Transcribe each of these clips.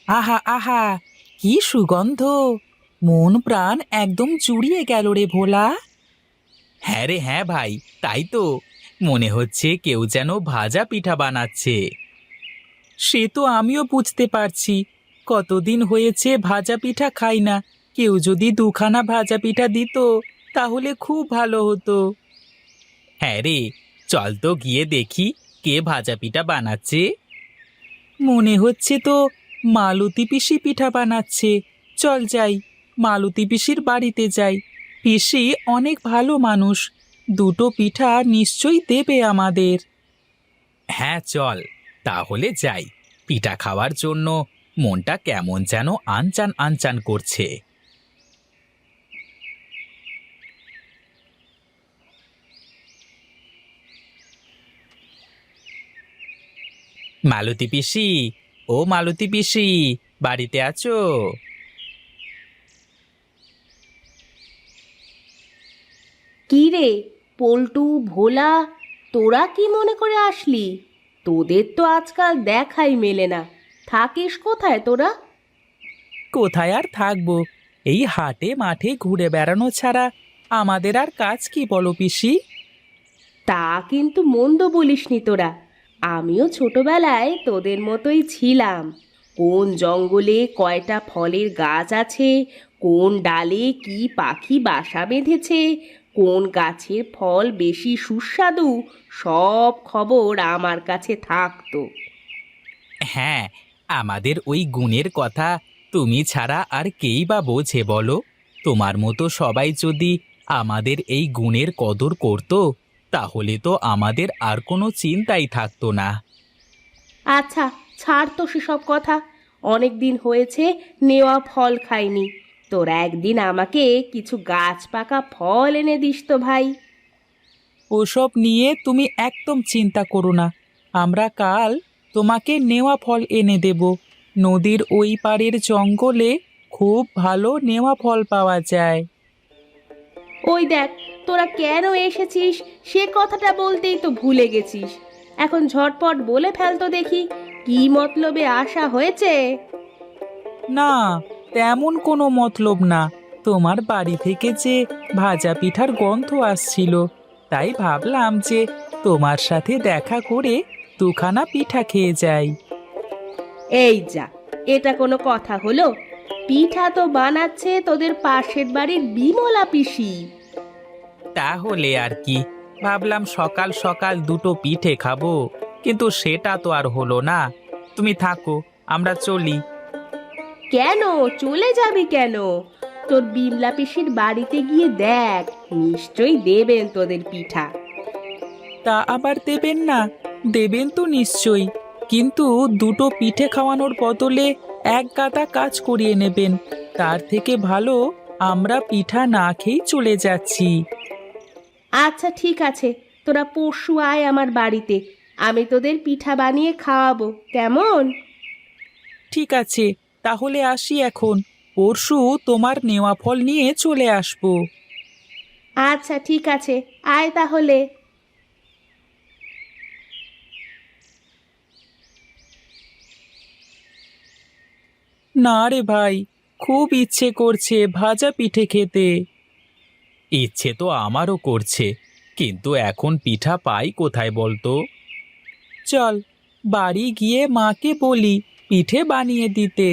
আহা আহা, কি সুগন্ধ! মন প্রাণ একদম জুড়িয়ে গেল রে ভোলা। হ্যাঁ রে হ্যাঁ ভাই, তাই তো। মনে হচ্ছে কেউ যেন ভাজা পিঠা বানাচ্ছে। সে তো আমিও বুঝতে পারছি। কতদিন হয়েছে ভাজা পিঠা খাই না। কেউ যদি দুখানা ভাজা পিঠা দিত তাহলে খুব ভালো হতো। হ্যাঁ রে, চল তো গিয়ে দেখি কে ভাজা পিঠা বানাচ্ছে। মনে হচ্ছে তো মালতী পিসি পিঠা বানাচ্ছে। চল যাই, মালতী পিসির বাড়িতে যাই। পিসি অনেক ভালো মানুষ, দুটো পিঠা নিশ্চয়ই দেবে আমাদের। হ্যাঁ চল, তাহলে যাই। পিঠা খাওয়ার জন্য মনটা কেমন যেন আনচান আনচান করছে। মালতী পিসি, ও মালতী পিসি, বাড়িতে আছো? কি রে, পল্টু, ভোলা, তোরা কি মনে করে আসলি? তোদের তো আজকাল দেখাই মেলে না। থাকিস কোথায় তোরা? কোথায় আর থাকবো, এই হাটে মাঠে ঘুরে বেড়ানো ছাড়া আমাদের আর কাজ কি বলো পিসি? তা কিন্তু মন্দ বলিসনি তোরা। আমিও ছোটবেলায় তোদের মতোই ছিলাম। কোন জঙ্গলে কয়টা ফলের গাছ আছে, কোন ডালে কি পাখি বাসা বেঁধেছে, কোন গাছের ফল বেশি সুস্বাদু, সব খবর আমার কাছে থাকতো। হ্যাঁ, আমাদের ওই গুণের কথা তুমি ছাড়া আর কেই বা বোঝে বলো? তোমার মতো সবাই যদি আমাদের এই গুণের কদর করত, তাহলে তো আমাদের আর কোনো চিন্তাই থাকতো না। আচ্ছা, ছাড় তো সেসব কথা। অনেক দিন হয়েছে নেওয়া ফল খাইনি। তোরা একদিন আমাকে কিছু গাছ পাকা ফল এনে দিস তো ভাই। ওসব নিয়ে তুমি একদম চিন্তা করো না। আমরা কাল তোমাকে নেওয়া ফল এনে দেব। নদীর ওই পাড়ের জঙ্গলে খুব ভালো নেওয়া ফল পাওয়া যায়। ওই দেখ, তোরা কেন এসেছিস সে কথাটা বলতেই তো ভুলে গেছিস। এখন ঝটপট বলে ফেল তো দেখি, কি মতলবে আসা হয়েছে? না, তেমন কোনো মতলব না। তোমার বাড়ি থেকে যে ভাজা পিঠার গন্ধ আসছিল, তাই ভাবলাম যে তোমার সাথে দেখা করে দুখানা পিঠা খেয়ে যাই। এই যা, এটা কোনো কথা হলো? পিঠা তো বানাচ্ছে তোদের পাশের বাড়ির বিমলা পিসি। তাহলে আর কি, ভাবলাম সকাল সকাল দুটো পিঠে খাবো, কিন্তু সেটা তো আর হলো না। তুমি থাকো, আমরা চলি। কেন চলে যাবি কেন? তোর বিমলা পিসির বাড়িতে গিয়ে দেখ, নিশ্চয়ই দেবেন তোদের পিঠা। তা আবার দেবেন না? দেবেন তো নিশ্চয়ই, কিন্তু দুটো পিঠে খাওয়ানোর বদলে এক গাদা কাজ করিয়ে নেবেন। তার থেকে ভালো আমরা পিঠা না খেয়েই চলে যাচ্ছি। আচ্ছা ঠিক আছে, তোরা পরশু আয় আমার বাড়িতে। আমি তোদের পিঠা বানিয়ে খাওয়াবো, কেমন? ঠিক আছে, তাহলে আসি এখন। পরশু তোমার নেওয়া ফল নিয়ে চলে আসবো। আচ্ছা ঠিক আছে, আয় তাহলে। না রে ভাই, খুব ইচ্ছে করছে ভাজা পিঠে খেতে। ইচ্ছে তো আমারও করছে, কিন্তু এখন পিঠা পাই কোথায় বলতো? চল, বাড়ি গিয়ে মাকে বলি পিঠে বানিয়ে দিতে।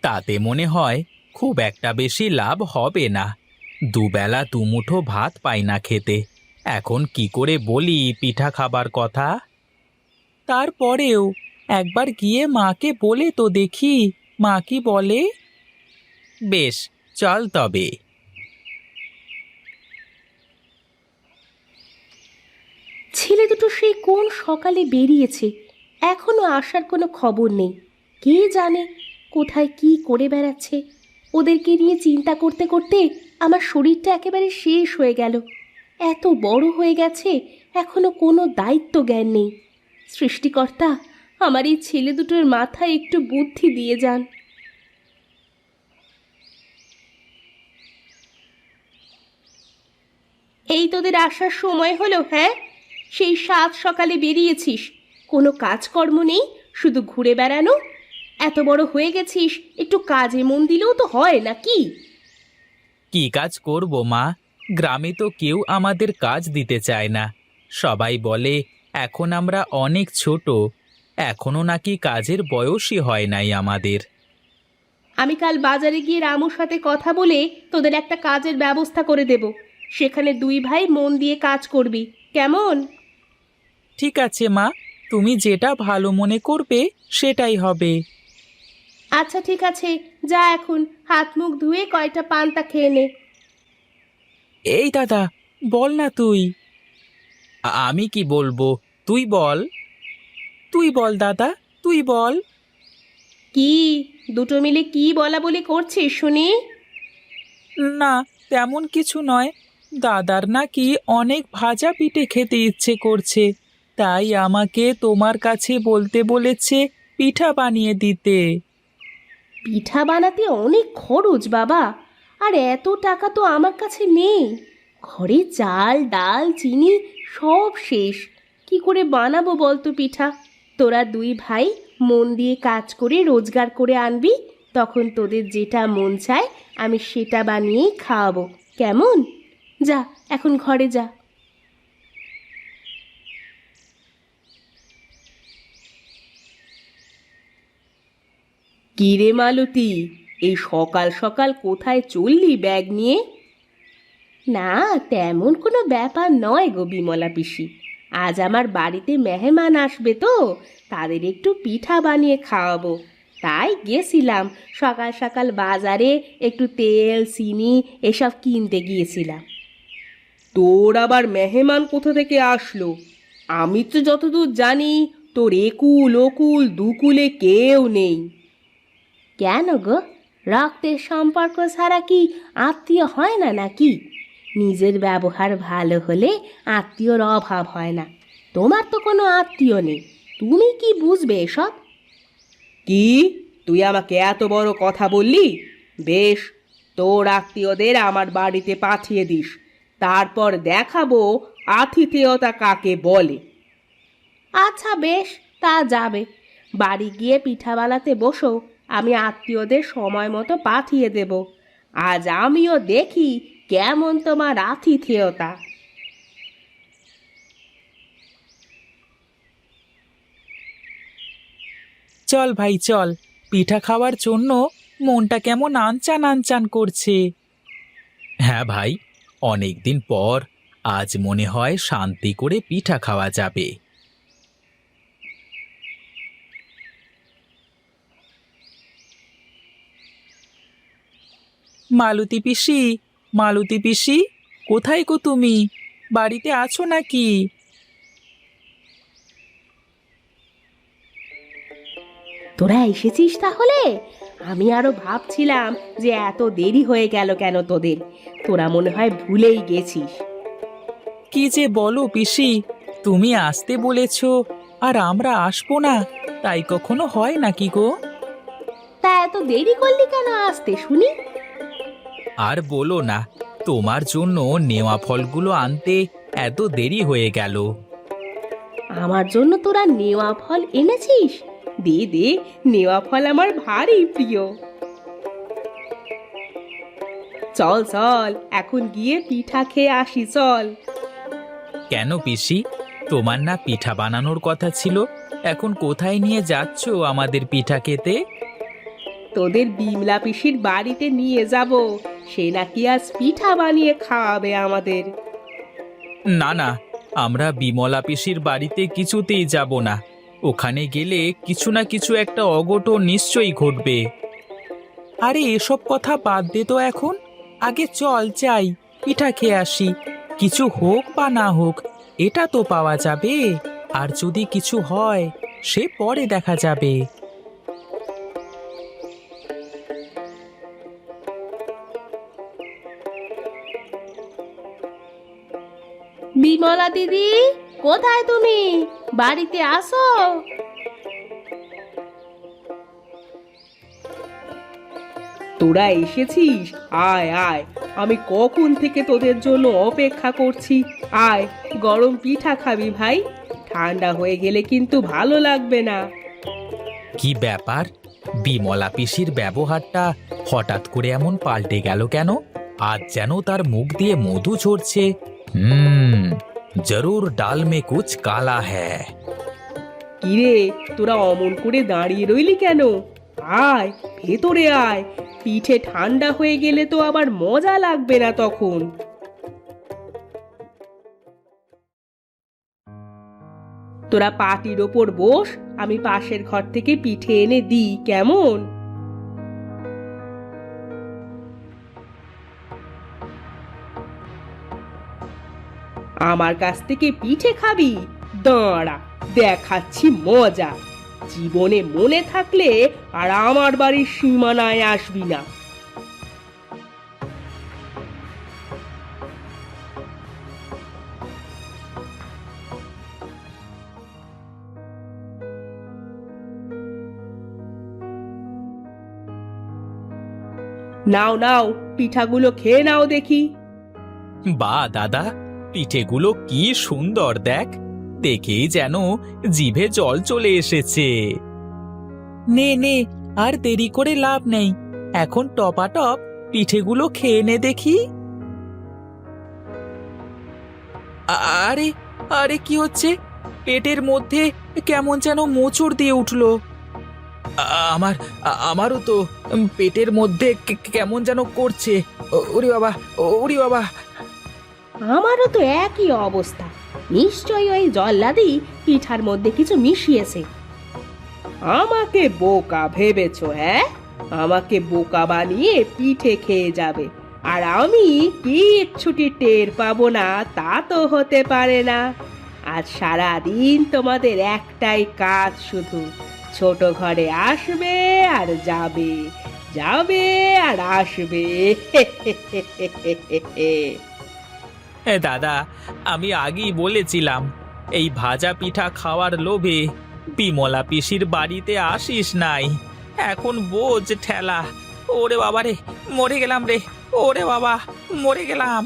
তাতে মনে হয় খুব একটা বেশি লাভ হবে না। দুবেলা দুমুঠো ভাত পাই না খেতে, এখন কি করে বলি পিঠা খাবার কথা? তারপরেও একবার গিয়ে মাকে বলে তো দেখি, মা কি বলে। বেশ, চল তবে। ছেলে দুটো সেই কোন সকালে বেরিয়েছে, এখনো আসার কোনো খবর নেই। কে জানে কোথায় কি করে বেড়াচ্ছে। ওদেরকে নিয়ে চিন্তা করতে করতে আমার শরীরটা একেবারে শেষ হয়ে গেল। এত বড় হয়ে গেছে, এখনো কোনো দায়িত্ব জ্ঞান নেই। সৃষ্টিকর্তা, আমার এই ছেলে দুটোর মাথায় একটু বুদ্ধি দিয়ে যান। এই তোদের আসার সময় হলো? হ্যাঁ, সেই সাত সকালে বেরিয়েছিস, কোনো কাজকর্ম নেই, শুধু ঘুরে বেড়ানো। এত বড় হয়ে গেছিস, একটু কাজে মন দিলেও তো হয় নাকি? কি কাজ করব মা? গ্রামে তো কেউ আমাদের কাজ দিতে চায় না। সবাই বলে এখন আমরা অনেক ছোট, এখনো নাকি কাজের বয়সই হয় নাই আমাদের। আমি কাল বাজারে গিয়ে রামুর সাথে কথা বলে তোদের একটা কাজের ব্যবস্থা করে দেব। সেখানে দুই ভাই মন দিয়ে কাজ করবি, কেমন? ঠিক আছে মা, তুমি যেটা ভালো মনে করবে সেটাই হবে। আচ্ছা ঠিক আছে, যা এখন হাত মুখ ধুয়ে কয়টা পান্তা খেয়ে নে। এই দাদা, বল না তুই। আমি কি বলবো, তুই বল। তুই বল দাদা, তুই বল। কি, দুটো মিলে কি বলা বলি করছিস শুনি? না, তেমন কিছু নয়। দাদার নাকি অনেক ভাজা পিঠে খেতে ইচ্ছে করছে, তাই আমাকে তোমার কাছে বলতে বলেছে পিঠা বানিয়ে দিতে। পিঠা বানাতে অনেক খরচ বাবা, আর এত টাকা তো আমার কাছে নেই। ঘরে চাল ডাল চিনি সব শেষ। কি করে বানাবো বলতো পিঠা? তোরা দুই ভাই মন দিয়ে কাজ করে রোজগার করে আনবি, তখন তোদের যেটা মন চায় আমি সেটা বানিয়েই খাওয়াবো, কেমন? যা এখন ঘরে যা। কিরে মালতী, এই সকাল সকাল কোথায় চললি ব্যাগ নিয়ে? না, তেমন কোনো ব্যাপার নয় গো বিমলা পিসি। আজ আমার বাড়িতে মেহমান আসবে তো, তাদের একটু পিঠা বানিয়ে খাওয়াবো। তাই গেছিলাম সকাল সকাল বাজারে, একটু তেল চিনি এসব কিনতে গিয়েছিলাম। তোর আবার মেহমান কোথা থেকে আসলো? আমি তো যতদূর জানি তোর একুল ওকুল দুকুলে কেউ নেই। কেন গো, রক্তের সম্পর্ক ছাড়া কি আত্মীয় হয় না নাকি? নিজের ব্যবহার ভালো হলে আত্মীয়র অভাব হয় না। তোমার তো কোনো আত্মীয় নেই, তুমি কি বুঝবে এসব? কি, তুই আমাকে এত বড় কথা বললি? বেশ, তোর আত্মীয়দের আমার বাড়িতে পাঠিয়ে দিস, তারপর দেখাবো আতিথেয়তা কাকে বলে। আচ্ছা বেশ, তা যাবে। বাড়ি গিয়ে পিঠা বানাতে বসো, আমি আত্মীয়দের সময় মতো পাঠিয়ে দেব। আজ আমিও দেখি কেমন তোমার আতিথেয়তা। চল ভাই চল, পিঠা খাওয়ার জন্য মনটা কেমন আনচান আনচান করছে। হ্যাঁ ভাই, অনেক দিন পর আজ মনে হয় শান্তি করে পিঠা খাওয়া যাবে। মালতী পিসি, মালতী পিসি, কোথায় গো তুমি? বাড়িতে আছো নাকি? তোরা এসেছিস তাহলে? আমি আরো ভাবছিলাম যে এত দেরি হয়ে গেল কেন তোদের। তোরা মনে হয় ভুলেই গেছিস। কি যে বলো পিসি, তুমি আসতে বলেছো আর আমরা আসবো না, তাই কখনো হয় নাকি গো? তা এত দেরি করলি কেন আসতে শুনি? আর বলো না, তোমার জন্য নেওয়া ফলগুলো আনতে এত দেরি হয়ে গেল। আমার জন্য তোরা নেওয়া ফল এনেছিস? দে দে, নেওয়া ফল আমার ভারী প্রিয়। চল চল, এখন গিয়ে পিঠা খেয়ে আসি চল। কেন পিসি, তোমার না পিঠা বানানোর কথা ছিল? এখন কোথায় নিয়ে যাচ্ছ আমাদের পিঠা খেতে? তোদের বিমলা পিসির বাড়িতে নিয়ে যাব, সে নাকি আজ পিঠা বানিয়ে খাওয়াবে আমাদের। না না, আমরা বিমলা পিসির বাড়িতে কিছুতেই যাব না। ওখানে গেলে কিছু না কিছু একটা অঘটন নিশ্চয়ই ঘটবে। আরে এসব কথা বাদ দে তো এখন, আগে চল যাই, পিঠা খেয়ে আসি। কিছু হোক বা না হোক, এটা তো পাওয়া যাবে। আর যদি কিছু হয় সে পরে দেখা যাবে। বিমলা দিদি, কোথায় তুমি? বাড়িতে আসো। তোরা এসেছিস? আয় আয়, আমি কখন থেকে তোদের জন্য অপেক্ষা করছি। আয়, গরম পিঠা খাবি ভাই? ঠান্ডা হয়ে গেলে কিন্তু ভালো লাগবে না। কি ব্যাপার, বিমলা পিসির ব্যবহারটা হঠাৎ করে এমন পাল্টে গেল কেন? আজ যেন তার মুখ দিয়ে মধু ঝরছে। জরুর ডাল মে কুছ কালা হ্যায়। কিরে, তোরা অমন করে দাঁড়িয়ে রইলি কেন? আয়, ভেতরে আয়। পিঠে ঠান্ডা হয়ে গেলে তো আবার মজা লাগবে না তখন। তোরা পাটির ওপর বস, আমি পাশের ঘর থেকে পিঠে এনে দিই, কেমন? আমার কাছ থেকে পিঠে খাবি? দাঁড়া, দেখাচ্ছি মজা। জীবনে মনে থাকলে আর আমার বাড়ির সীমানায় আসবি না। নাও নাও, পিঠাগুলো খেয়ে নাও দেখি। বা দাদা, পিঠেগুলো কি সুন্দর দেখ, দেখেই যেন জিভে জল চলে এসেছে। নে নে, আর দেরি করে লাভ নেই, এখন টপাটপ পিঠেগুলো খেয়ে নে দেখি। আরে আরে, কি হচ্ছে? পেটের মধ্যে কেমন যেন মোচড় দিয়ে উঠলো। আমার আমারও তো পেটের মধ্যে কেমন যেন করছে। ওরে বাবা, ওরে বাবা। আমারও তো একই অবস্থা। নিশ্চয়ই ওই জল্লাদি পিঠার মধ্যে কিছু মিশিয়েছে। আমাকে বোকা ভেবেছো? হ্যাঁ, আমাকে বোকা বানিয়ে পিঠে খেয়ে যাবে, আর আমি কিচ্ছুটি টের পাবো না তা তো হতে পারে না। আজ সারাদিন তোমাদের একটাই কাজ, শুধু ছোট ঘরে আসবে আর যাবে, যাবে আর আসবে। দাদা, আমি আগেই বলেছিলাম, এই ভাজা পিঠা খাওয়ার লোভে বিমলা পিসির বাড়িতে আসিস নাই। এখন বোঝ ঠেলা। ওরে বাবা রে, মরে গেলাম রে। ওরে বাবা, মরে গেলাম।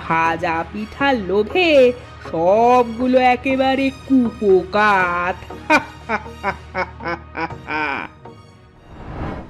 ভাজা পিঠার লোভে সবগুলো একেবারে কুপোকাত।